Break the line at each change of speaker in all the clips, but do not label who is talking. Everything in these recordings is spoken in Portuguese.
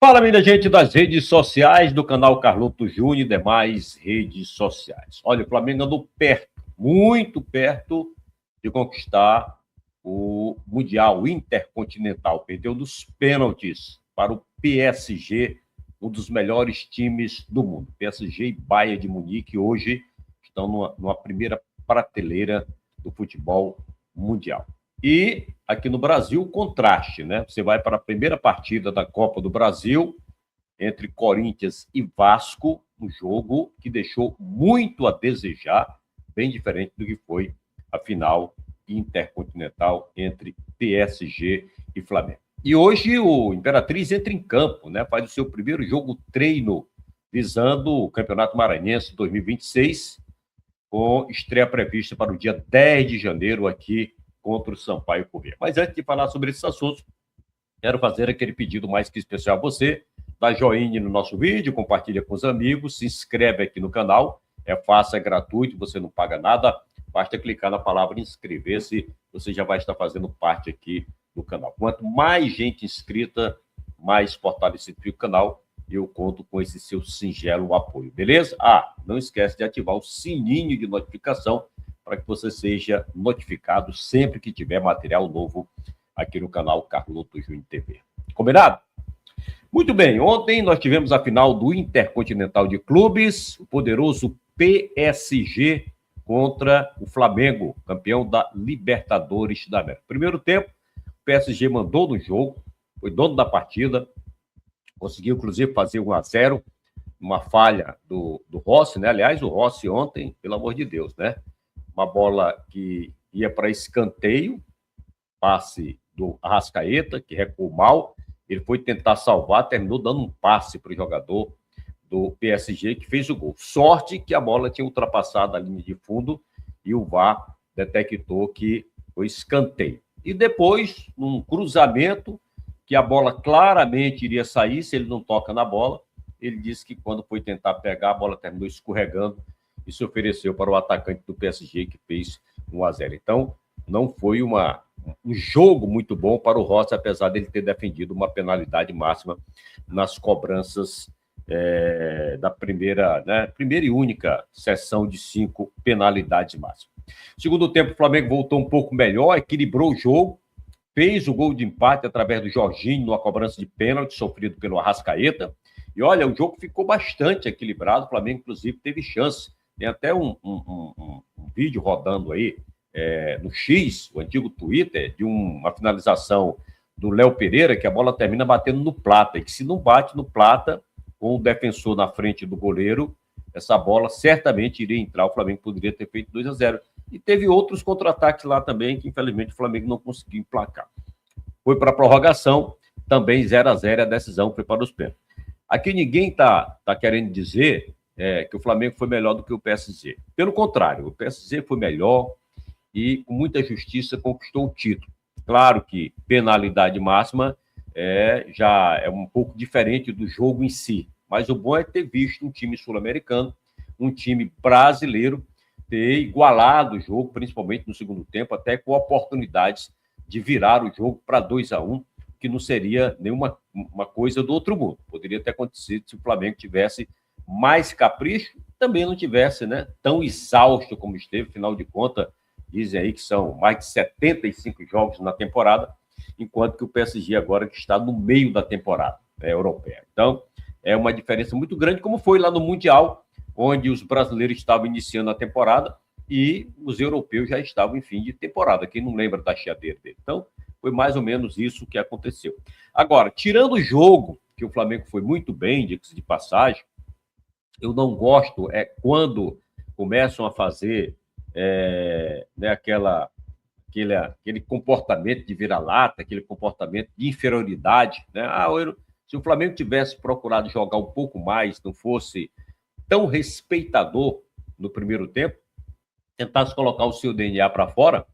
Fala, minha gente das redes sociais, do canal Carloto Júnior e demais redes sociais. Olha, o Flamengo andou perto, muito perto de conquistar o Mundial Intercontinental. Perdeu nos pênaltis para o PSG, um dos melhores times do mundo. PSG e Bayern de Munique hoje estão numa primeira prateleira do futebol mundial. E aqui no Brasil, o contraste, né? Você vai para a primeira partida da Copa do Brasil, entre Corinthians e Vasco, um jogo que deixou muito a desejar, bem diferente do que foi a final intercontinental entre PSG e Flamengo. E hoje o Imperatriz entra em campo, né? Faz o seu primeiro jogo treino, visando o Campeonato Maranhense 2026, com estreia prevista para o dia 10 de janeiro aqui contra o Sampaio Corrêa. Mas antes de falar sobre esses assuntos, quero fazer aquele pedido mais que especial a você. Dá joinha no nosso vídeo, compartilha com os amigos, se inscreve aqui no canal. É fácil, é gratuito, você não paga nada. Basta clicar na palavra inscrever-se, você já vai estar fazendo parte aqui do canal. Quanto mais gente inscrita, mais fortalecido fica o canal. Eu conto com esse seu singelo apoio, beleza? Não esquece de ativar o sininho de notificação para que você seja notificado sempre que tiver material novo aqui no canal Carloto Júnior TV. Combinado? Muito bem, ontem nós tivemos a final do Intercontinental de Clubes, o poderoso PSG contra o Flamengo, campeão da Libertadores da América. Primeiro tempo, o PSG mandou no jogo, foi dono da partida, conseguiu inclusive fazer 1-0, uma falha do Rossi, né? Aliás, o Rossi ontem, pelo amor de Deus, né? Uma bola que ia para escanteio, passe do Arrascaeta, que recuou mal, ele foi tentar salvar, terminou dando um passe para o jogador do PSG, que fez o gol. Sorte que a bola tinha ultrapassado a linha de fundo e o VAR detectou que foi escanteio. E depois, num cruzamento, que a bola claramente iria sair se ele não toca na bola, ele disse que quando foi tentar pegar, a bola terminou escorregando e se ofereceu para o atacante do PSG, que fez 1-0. Então, não foi um jogo muito bom para o Rossi, apesar dele ter defendido uma penalidade máxima nas cobranças da primeira e única sessão de 5 penalidades máximas. Segundo tempo, o Flamengo voltou um pouco melhor, equilibrou o jogo, fez o gol de empate através do Jorginho, numa cobrança de pênalti sofrido pelo Arrascaeta. E olha, o jogo ficou bastante equilibrado, o Flamengo, inclusive, teve chance. Tem até um vídeo rodando aí no X, o antigo Twitter, de uma finalização do Léo Pereira, que a bola termina batendo no Plata, e que se não bate no Plata, com o defensor na frente do goleiro, essa bola certamente iria entrar, o Flamengo poderia ter feito 2-0. E teve outros contra-ataques lá também, que infelizmente o Flamengo não conseguiu emplacar. Foi para a prorrogação, também 0-0, a decisão foi para os pênaltis. Aqui ninguém está querendo dizer que o Flamengo foi melhor do que o PSG. Pelo contrário, o PSG foi melhor e, com muita justiça, conquistou o título. Claro que penalidade máxima já é um pouco diferente do jogo em si, mas o bom é ter visto um time sul-americano, um time brasileiro, ter igualado o jogo, principalmente no segundo tempo, até com oportunidades de virar o jogo para 2-1, que não seria nenhuma uma coisa do outro mundo. Poderia ter acontecido se o Flamengo tivesse mais capricho, também não tivesse, né, tão exausto como esteve. Afinal de contas, dizem aí que são mais de 75 jogos na temporada, enquanto que o PSG agora que está no meio da temporada europeia. Então, é uma diferença muito grande, como foi lá no Mundial, onde os brasileiros estavam iniciando a temporada e os europeus já estavam em fim de temporada. Quem não lembra da chiadeira dele? Então, foi mais ou menos isso que aconteceu. Agora, tirando o jogo, que o Flamengo foi muito bem, diga-se de passagem, eu não gosto quando começam a fazer aquele comportamento de vira-lata, aquele comportamento de inferioridade, né? Se o Flamengo tivesse procurado jogar um pouco mais, não fosse tão respeitador no primeiro tempo, tentasse colocar o seu DNA para fora,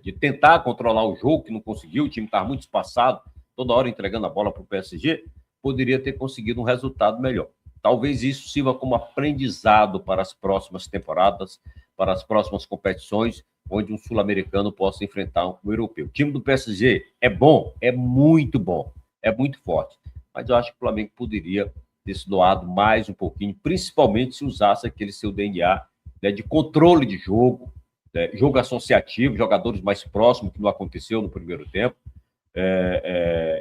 de tentar controlar o jogo, que não conseguiu, o time estava muito espaçado, toda hora entregando a bola para o PSG, poderia ter conseguido um resultado melhor. Talvez isso sirva como aprendizado para as próximas temporadas, para as próximas competições, onde um sul-americano possa enfrentar um europeu. O time do PSG é bom, é muito forte, mas eu acho que o Flamengo poderia ter se doado mais um pouquinho, principalmente se usasse aquele seu DNA, né, de controle de jogo, né, jogo associativo, jogadores mais próximos, que não aconteceu no primeiro tempo.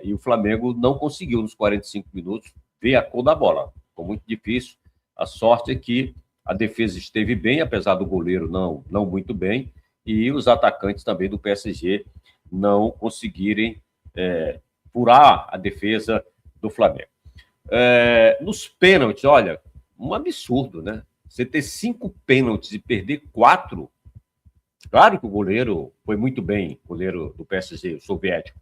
E o Flamengo não conseguiu, nos 45 minutos, ver a cor da bola. Ficou muito difícil. A sorte é que a defesa esteve bem, apesar do goleiro não muito bem, e os atacantes também do PSG não conseguirem furar a defesa do Flamengo. Nos pênaltis, olha, um absurdo, né? Você ter 5 pênaltis e perder 4. Claro que o goleiro foi muito bem, o goleiro do PSG, o soviético.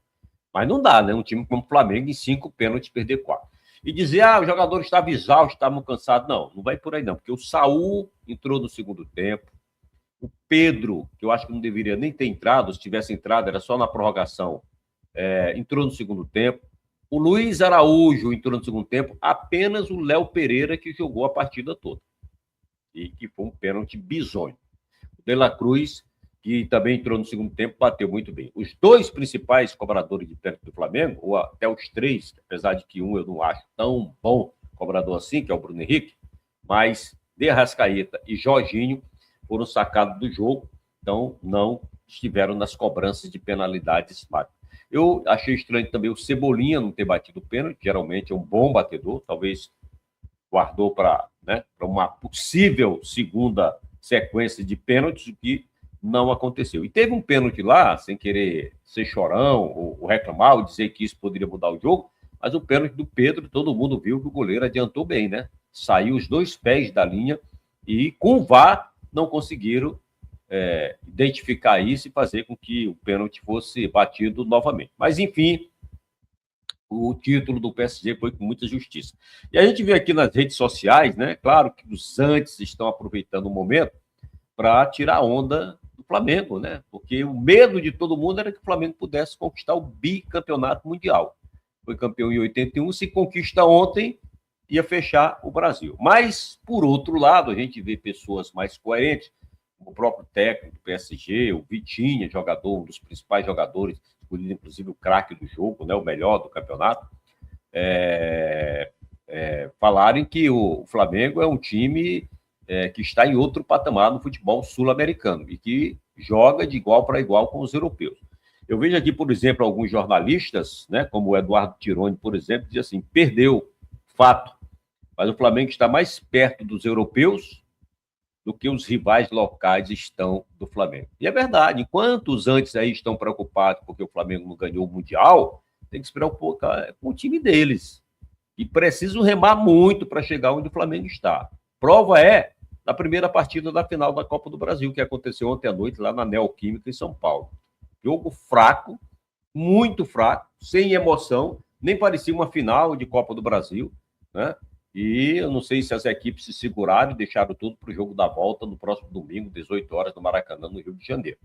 Mas não dá, né? Um time como o Flamengo, em 5 pênaltis, perder 4. E dizer, o jogador estava exausto, estavam cansados. Não vai por aí, não. Porque o Saul entrou no segundo tempo. O Pedro, que eu acho que não deveria nem ter entrado, se tivesse entrado, era só na prorrogação, entrou no segundo tempo. O Luiz Araújo entrou no segundo tempo. Apenas o Léo Pereira que jogou a partida toda. E que foi um pênalti bizonho. O De La Cruz, que também entrou no segundo tempo, bateu muito bem. Os 2 principais cobradores de pênalti do Flamengo, ou até os 3, apesar de que um eu não acho tão bom cobrador assim, que é o Bruno Henrique, mas De Arrascaeta e Jorginho foram sacados do jogo, então não estiveram nas cobranças de penalidades máximas. Eu achei estranho também o Cebolinha não ter batido o pênalti, geralmente é um bom batedor, talvez guardou para uma possível segunda sequência de pênaltis, o que não aconteceu. E teve um pênalti lá, sem querer ser chorão ou reclamar, ou dizer que isso poderia mudar o jogo, mas o pênalti do Pedro, todo mundo viu que o goleiro adiantou bem, né? Saiu os 2 pés da linha e com o VAR não conseguiram identificar isso e fazer com que o pênalti fosse batido novamente. Mas, enfim, o título do PSG foi com muita justiça. E a gente vê aqui nas redes sociais, né? Claro que os antes estão aproveitando o momento para tirar onda do Flamengo, né? Porque o medo de todo mundo era que o Flamengo pudesse conquistar o bicampeonato mundial. Foi campeão em 81, se conquista ontem, ia fechar o Brasil. Mas, por outro lado, a gente vê pessoas mais coerentes, como o próprio técnico do PSG, o Vitinha, jogador, um dos principais jogadores, escolhido inclusive o craque do jogo, né, o melhor do campeonato, falarem que o Flamengo é um time que está em outro patamar no futebol sul-americano e que joga de igual para igual com os europeus. Eu vejo aqui, por exemplo, alguns jornalistas, né, como o Eduardo Tironi, por exemplo, diz assim, perdeu, fato, mas o Flamengo está mais perto dos europeus do que os rivais locais estão do Flamengo. E é verdade, enquanto os antes aí estão preocupados porque o Flamengo não ganhou o Mundial, tem que esperar um pouco com o time deles. E precisam remar muito para chegar onde o Flamengo está. Prova é da primeira partida da final da Copa do Brasil, que aconteceu ontem à noite lá na Neoquímica, em São Paulo. Jogo fraco, muito fraco, sem emoção, nem parecia uma final de Copa do Brasil, né? E eu não sei se as equipes se seguraram e deixaram tudo para o jogo da volta no próximo domingo, 18 horas, no Maracanã, no Rio de Janeiro.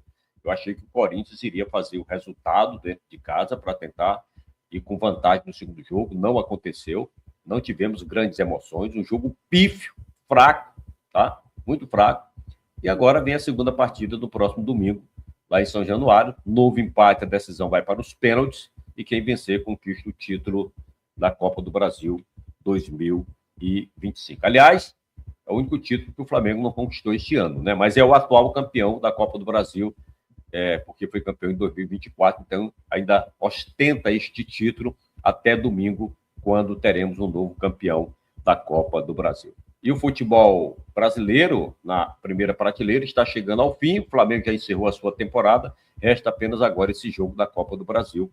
Eu achei que o Corinthians iria fazer o resultado dentro de casa para tentar ir com vantagem no segundo jogo. Não aconteceu, não tivemos grandes emoções, um jogo pífio, fraco, tá? Muito fraco. E agora vem a segunda partida do próximo domingo, lá em São Januário. Novo empate, a decisão vai para os pênaltis e quem vencer conquista o título da Copa do Brasil 2025. Aliás, é o único título que o Flamengo não conquistou este ano, né? Mas é o atual campeão da Copa do Brasil, porque foi campeão em 2024, então ainda ostenta este título até domingo, quando teremos um novo campeão da Copa do Brasil. E o futebol brasileiro, na primeira prateleira, está chegando ao fim. O Flamengo já encerrou a sua temporada. Resta apenas agora esse jogo da Copa do Brasil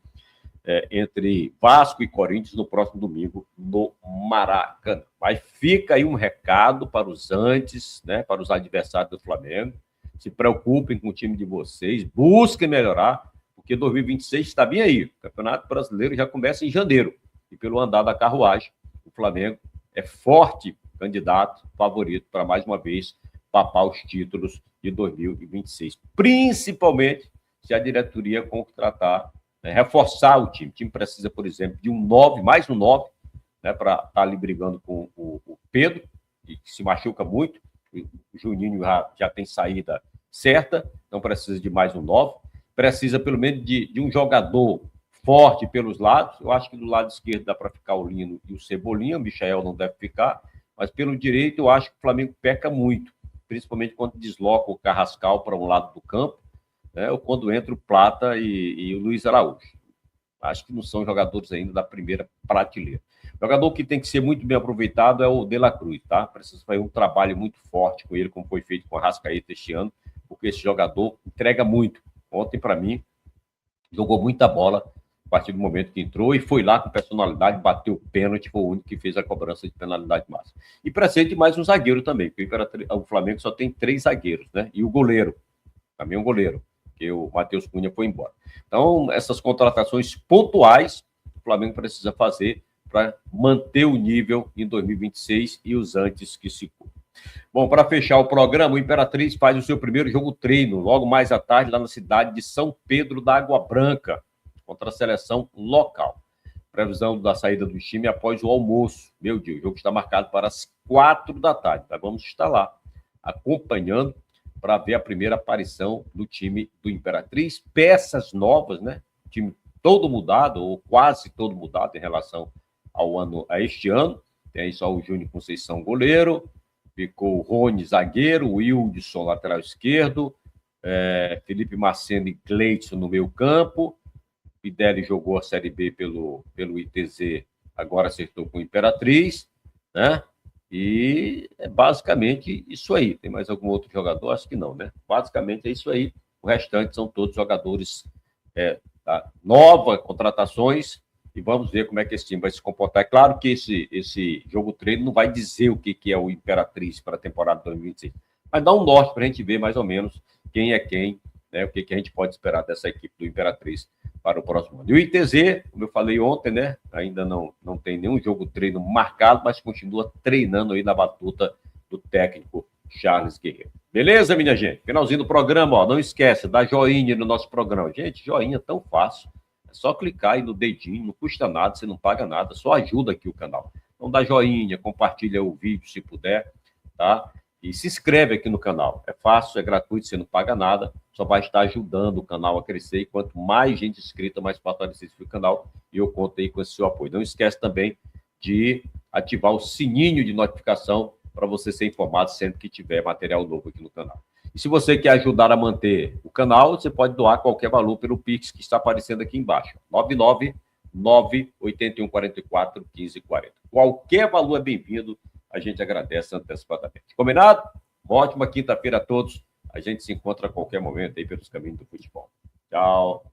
entre Vasco e Corinthians no próximo domingo no Maracanã. Mas fica aí um recado para os antes, né, para os adversários do Flamengo. Se preocupem com o time de vocês, busquem melhorar, porque 2026 está bem aí. O Campeonato Brasileiro já começa em janeiro. E pelo andar da carruagem, o Flamengo é forte candidato, favorito para mais uma vez papar os títulos de 2026. Principalmente se a diretoria contratar, reforçar o time. O time precisa, por exemplo, de um 9, mais um 9, né, para estar ali brigando com o Pedro, que se machuca muito. O Juninho já tem saída certa, não precisa de mais um 9. Precisa, pelo menos, de um jogador forte pelos lados. Eu acho que do lado esquerdo dá para ficar o Lino e o Cebolinha, o Michael não deve ficar, mas pelo direito eu acho que o Flamengo peca muito, principalmente quando desloca o Carrascal para um lado do campo, né, ou quando entra o Plata e o Luiz Araújo. Acho que não são jogadores ainda da primeira prateleira. O jogador que tem que ser muito bem aproveitado é o De La Cruz, tá? Precisa fazer um trabalho muito forte com ele, como foi feito com o Arrascaeta este ano, porque esse jogador entrega muito. Ontem, para mim, jogou muita bola a partir do momento que entrou e foi lá com personalidade, bateu o pênalti, foi o único que fez a cobrança de penalidade máxima. E presente mais um zagueiro também, porque o Flamengo só tem 3 zagueiros, né? E o goleiro, também um goleiro, que o Matheus Cunha foi embora. Então, essas contratações pontuais o Flamengo precisa fazer para manter o nível em 2026 e os antes que se cumpram. Bom, para fechar o programa, o Imperatriz faz o seu primeiro jogo treino, logo mais à tarde, lá na cidade de São Pedro da Água Branca, contra a seleção local. Previsão da saída do time após o almoço. Meu Deus, o jogo está marcado para as 4 da tarde. Nós vamos estar lá, acompanhando, para ver a primeira aparição do time do Imperatriz. Peças novas, né? O time todo mudado, ou quase todo mudado em relação a este ano. Tem aí só o Júnior Conceição, goleiro. Ficou o Rony, zagueiro, o Wildson, lateral esquerdo, Felipe Maceno e Cleidson no meio campo. Pidelli jogou a Série B pelo ITZ, agora acertou com o Imperatriz, né? E é basicamente isso aí. Tem mais algum outro jogador? Acho que não, né? Basicamente é isso aí. O restante são todos jogadores nova, contratações, e vamos ver como é que esse time vai se comportar. É claro que esse jogo treino não vai dizer o que é o Imperatriz para a temporada 2026, mas dá um norte para a gente ver mais ou menos quem é quem, né, o que a gente pode esperar dessa equipe do Imperatriz para o próximo ano. E o ITZ, como eu falei ontem, né, ainda não tem nenhum jogo treino marcado, mas continua treinando aí na batuta do técnico Charles Guerreiro. Beleza, minha gente? Finalzinho do programa, ó, não esquece, dá joinha no nosso programa. Gente, joinha é tão fácil. É só clicar aí no dedinho, não custa nada, você não paga nada, só ajuda aqui o canal. Então dá joinha, compartilha o vídeo se puder, tá? E se inscreve aqui no canal. É fácil, é gratuito, você não paga nada, só vai estar ajudando o canal a crescer. E quanto mais gente inscrita, mais fortalecido fica o canal. E eu conto aí com esse seu apoio. Não esquece também de ativar o sininho de notificação para você ser informado sempre que tiver material novo aqui no canal. E se você quer ajudar a manter o canal, você pode doar qualquer valor pelo Pix que está aparecendo aqui embaixo. 999-8144-1540. Qualquer valor é bem-vindo, a gente agradece antecipadamente. Combinado? Uma ótima quinta-feira a todos. A gente se encontra a qualquer momento aí pelos caminhos do futebol. Tchau.